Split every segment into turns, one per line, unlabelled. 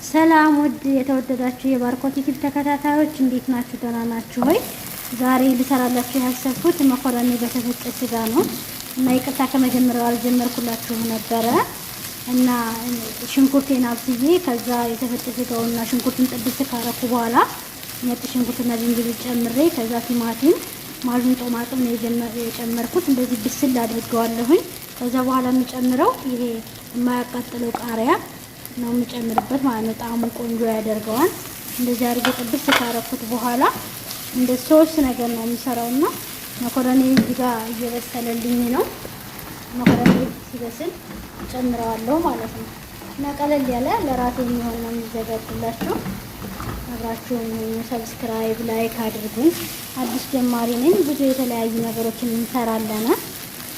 ሰላም ውድ የተወደዳችሁ የባርኮት ዩቲዩብ ተከታታዮች እንዴት ናችሁ? ደህና ናችሁ ወይ? ዛሬ ልሰራላችሁ ያሰብኩት መኮረኒ በተፈጨ ስጋ ነው እና ይቅርታ ከመጀመሪያው አልጀመርኩላችሁ ነበረ እና ሽንኩርቴን አብስዬ ከዛ የተፈጨ ስጋውና ሽንኩርቱን ጥብስ ካረኩ በኋላ ነጭ ሽንኩርትና ዝንጅብል ጨምሬ ከዛ ቲማቲም ማጁን ጦማጥም ነው የጨመርኩት። እንደዚህ ብስል አድርገዋለሁኝ። ከዛ በኋላ የምጨምረው ይሄ የማያቃጥለው ቃሪያ ነው የምጨምርበት ማለት ነው። ጣዕሙ ቆንጆ ያደርገዋል። እንደዚህ አድርጌ ጥብስ ካረኩት በኋላ እንደ ሶስት ነገር ነው የምሰራውና መኮረኒ እዚህ ጋር እየበሰለልኝ ነው። መኮረኒ ሲበስል ጨምረዋለሁ ማለት ነው እና ቀለል ያለ ለራሴ የሚሆን ነው የሚዘጋጅላችሁ። አብራችሁን ሰብስክራይብ ላይክ አድርጉኝ። አዲስ ጀማሪ ነኝ። ብዙ የተለያዩ ነገሮችን እንሰራለን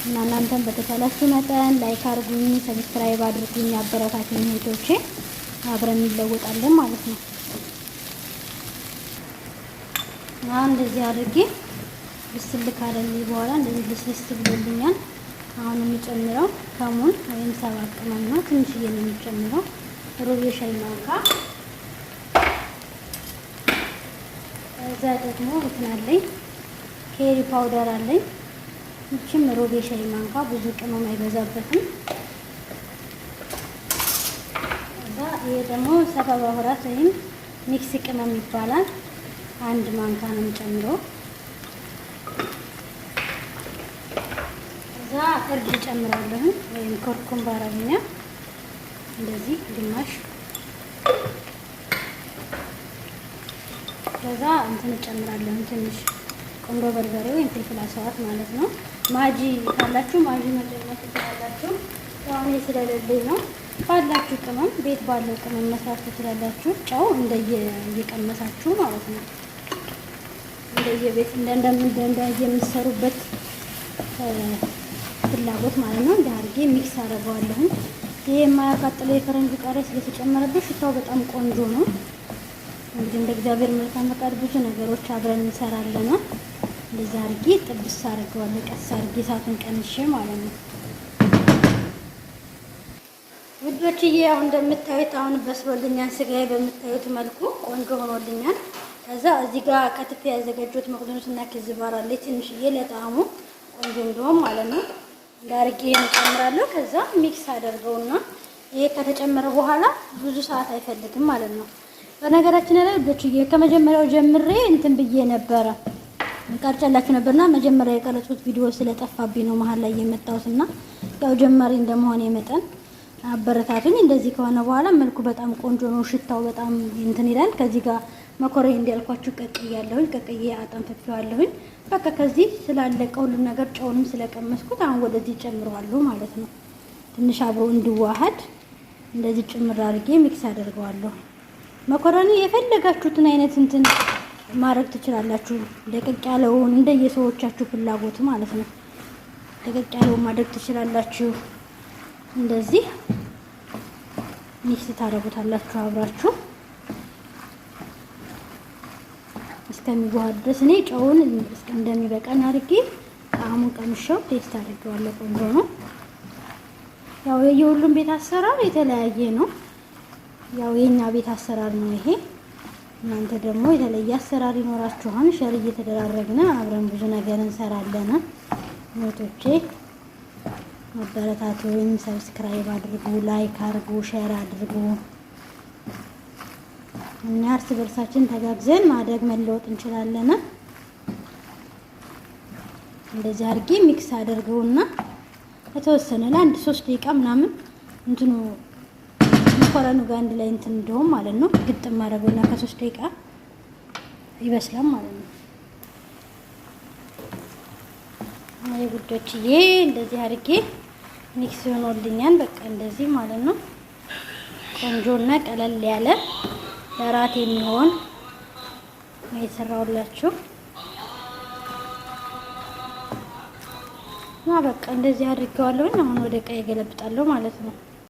እና እናንተም በተቻላችሁ መጠን ላይክ አድርጉኝ፣ ሰብስክራይብ አድርጉኝ፣ አበረታቱኝ እህቶቼ። አብረን እንለወጣለን ማለት ነው። አሁን እንደዚህ አድርጌ ብስል ካለልኝ በኋላ እንደዚህ ልስልስ ብሎልኛል። አሁን የሚጨምረው ከሙን ወይም ሰባት ቅመም ነው። ትንሽዬ ነው የሚጨምረው። ሩብ የሻይ ማንካ እዛ ደግሞ እንትን አለኝ ኬሪ ፓውደር አለኝ። ይህችም ሩብ የሻይ ማንካ፣ ብዙ ቅመም አይበዛበትም። እዛ ይሄ ደግሞ ሰባ በሁራት ወይም ሚክስ ቅመም ይባላል። አንድ ማንካ ነው የምጨምረው። እዛ እርድ ጨምራለሁ ወይም ኮርኩም በአረብኛ እንደዚህ ግማሽ። ከዛ እንትን ጨምራለሁ ትንሽ ቆንጆ በርበሬ ወይም ፍልፍል አስዋት ማለት ነው። ማጂ ካላችሁ ማጂ መጨመር ትችላላችሁ። አሁን ስለሌለኝ ነው። ባላችሁ ቅመም ቤት ባለው ቅመም መስራት ትችላላችሁ። ጨው እንደየቀመሳችሁ ማለት ነው። እንደየቤት እንደየምትሰሩበት ፍላጎት ማለት ነው። እንደ አድርጌ ሚክስ አደርገዋለሁ። ይሄ የማያቃጥለው የፈረንጅ ቃሪያ ስለተጨመረበት ሽታው በጣም ቆንጆ ነው። እንግዲህ እንደ እግዚአብሔር መልካም ፈቃድ ብዙ ነገሮች አብረን እንሰራለን። እንደዛ አድርጌ ጥብስ አድርገዋለሁ። ቀስ አድርጌ እሳቱን ቀንሼ ማለት ነው። ውዶችዬ አሁን እንደምታዩት አሁን በስሎልኛል። ስጋዬ በምታዩት መልኩ ቆንጆ ሆኖልኛል። ከዛ እዚህ ጋር ከትፌ ያዘጋጀሁት መቅደኑስና ክዝባር አለ ትንሽዬ ለጣዕሙ ቆንጆ እንደሆነ ማለት ነው። እንዳርጌ እንጨምራለሁ። ከዛ ሚክስ አደርገውና ይሄ ከተጨመረ በኋላ ብዙ ሰዓት አይፈልግም ማለት ነው። በነገራችን ላይ ውዶችዬ ከመጀመሪያው ጀምሬ እንትን ብዬ ነበረ ቀርጨላችሁ ነበርና መጀመሪያ የቀረጽኩት ቪዲዮ ስለጠፋብኝ ነው መሀል ላይ የመጣሁትና ያው ጀማሪ እንደመሆነ መጠን አበረታቱኝ። እንደዚህ ከሆነ በኋላ መልኩ በጣም ቆንጆ ነው። ሽታው በጣም እንትን ይላል። ከዚህ ጋር መኮረኒ እንዲያልኳችሁ ቀቅያለሁኝ። ቀቅዬ አጠንፍፌዋለሁኝ። በቃ ከዚህ ስላለቀ ሁሉም ነገር ጨውንም ስለቀመስኩት አሁን ወደዚህ ጨምረዋለሁ ማለት ነው። ትንሽ አብሮ እንዲዋሃድ እንደዚህ ጭምር አድርጌ ሚክስ አደርገዋለሁ። መኮረኒ የፈለጋችሁትን አይነት እንትን ማድረግ ትችላላችሁ። ደቀቅ ያለውን እንደየሰዎቻችሁ ፍላጎት ማለት ነው። ደቀቅ ያለውን ማድረግ ትችላላችሁ። እንደዚህ ሚክስ ታደርጉታላችሁ አብራችሁ እስከሚዋሃድ ድረስ። እኔ ጨውን እንደሚበቃኝ አድርጌ ጣዕሙን ቀምሼው ቴስት አድርጌዋለሁ። ቆንጆ ነው። ያው የሁሉም ቤት አሰራር የተለያየ ነው። ያው የኛ ቤት አሰራር ነው ይሄ። እናንተ ደግሞ የተለየ አሰራር ይኖራችኋል። ሸር እየተደራረግን አብረን ብዙ ነገር እንሰራለን። ኖቶቼ መበረታቱኝ፣ ሰብስክራይብ አድርጉ፣ ላይክ አድርጉ፣ ሼር አድርጉ። እኛ እርስ በርሳችን ተጋግዘን ማደግ መለወጥ እንችላለን። እንደዚህ አድርጌ ሚክስ አድርገውና የተወሰነ ለአንድ 3 ደቂቃ ምናምን እንትኑ መኮረኑ ጋር አንድ ላይ እንትን እንደውም ማለት ነው ግጥም አደረገውና ከ3 ደቂቃ ይበስላል ማለት ነው። አይ ጉዶችዬ እንደዚህ አድርጌ ሚክስ ሆኖልኛል። በቃ እንደዚህ ማለት ነው። ቆንጆና ቀለል ያለ ለራት የሚሆን ነው የሰራሁላችሁ እና በቃ እንደዚህ አድርጌዋለሁ። አሁን ወደ ቀይ ገለብጣለሁ ማለት ነው።